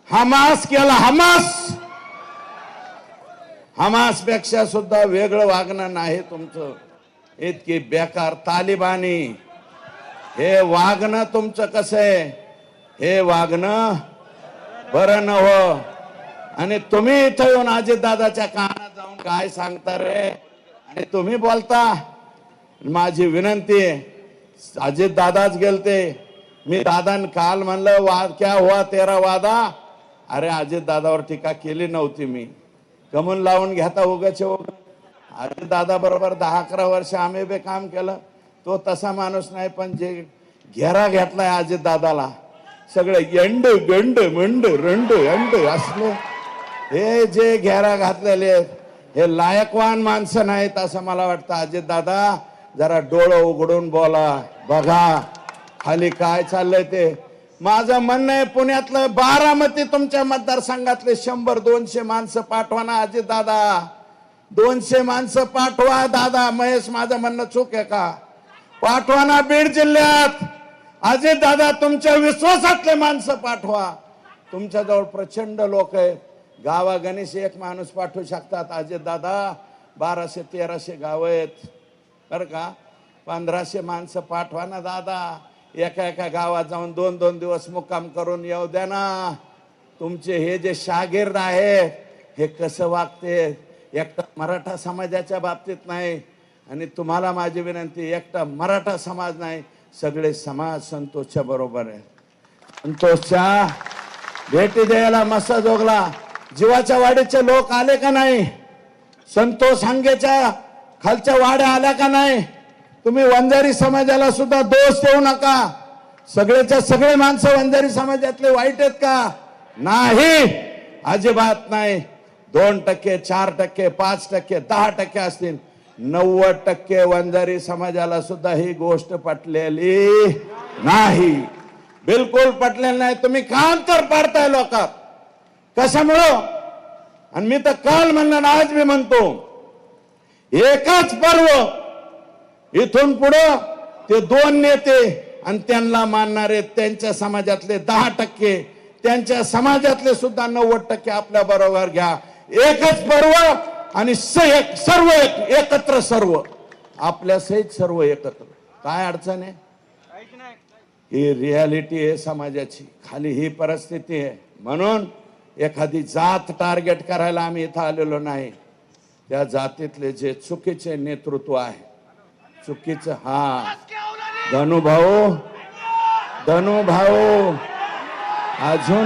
Hamas केला, Hamas पेक्षा सुद्धा वेगळं वागणं नाही तुमचं. इतकी बेकार तालिबानी हे वागणं तुमचं कसं आहे, हे वागणं बरं नव्ह. आणि तुम्ही इथं येऊन अजितदादाच्या कानात जाऊन काय सांगता रे, आणि तुम्ही बोलता. माझी विनंती आहे, अजितदादाच गेलते. मी दादान काल म्हणलं क्या हुआ तेरा वादा. अरे अजितदादावर टीका केली नव्हती मी, कमून लावून घेता उगाच. अजितदादा बरोबर 10-11 वर्ष आम्ही बे काम केलं. तो तसा माणूस नाही, पण जे घेरा घेतलाय अजितदादाला, सगळे यंड गंड मंड रंड अंड असले हे जे घेरा घातलेले हे लायकवान माणसं नाहीत असं मला वाटतं. अजितदादा जरा डोळं उघडून बोला, बघा खाली काय चाललंय ते. माझं म्हणणं आहे, पुण्यातलं बारामती तुमच्या मतदारसंघातले 100-200 माणसं पाठवा ना अजितदादा. 200 माणसं पाठवा दादा. महेश, माझं म्हणणं चूक आहे का? पाठवा ना. बीड जिल्ह्यात अजितदादा तुमच्या विश्वासातले माणसं पाठवा. तुमच्याजवळ प्रचंड लोक आहेत. गावागणीस एक माणूस पाठवू शकतात अजितदादा. 1200-1300 गाव आहेत बरं का. 1500 माणसं पाठवा ना दादा. एका गावात जाऊन 2-2 दिवस मुक्काम करून येऊ द्या ना. तुमचे हे जे शागिर्द आहेत हे कसं वागते, एकटा मराठा समाजाच्या बाबतीत नाही. आणि तुम्हाला माझी विनंती, एकटा मराठा समाज नाही, सगळे समाज संतोषच्या बरोबर आहे. संतोषच्या भेटी द्यायला मस्साजोगला जीवाच्या वाडीचे लोक आले का नाही? संतोष हांगेच्या खालच्या वाड्या आल्या का नाही? तुम्ही वंजारी समाजाला सुद्धा दोष देऊ नका. सगळेच्या सगळे माणसं वंजारी समाजातले वाईट आहेत का? नाही, अजिबात नाही. 2%, 4%, 5%, 10% असतील. 90% वंजारी समाजाला सुद्धा ही गोष्ट पटलेली नाही, बिलकुल पटलेली नाही. तुम्ही का अंतर पाडताय लोकात, कशामुळं? आणि मी तर काल म्हणलं ना, आज मी म्हणतो, एकच पर्व इथून पुढं ते 2 नेते आणि त्यांना मानणारे त्यांच्या समाजातले 10%, त्यांच्या समाजातले सुद्धा 90% आपल्या बरोबर घ्या. एकच पर्व आणि सर्व एकत्र, सर्व आपल्या सहित सर्व एकत्र. काय अडचण आहे? ही रियालिटी आहे समाजाची. खाली ही परिस्थिती आहे. म्हणून एखादी जात टार्गेट करायला आम्ही इथं आलेलो नाही. त्या जातीतले जे चुकीचे नेतृत्व आहे, चुकीचं, हा धनुभाऊ अजून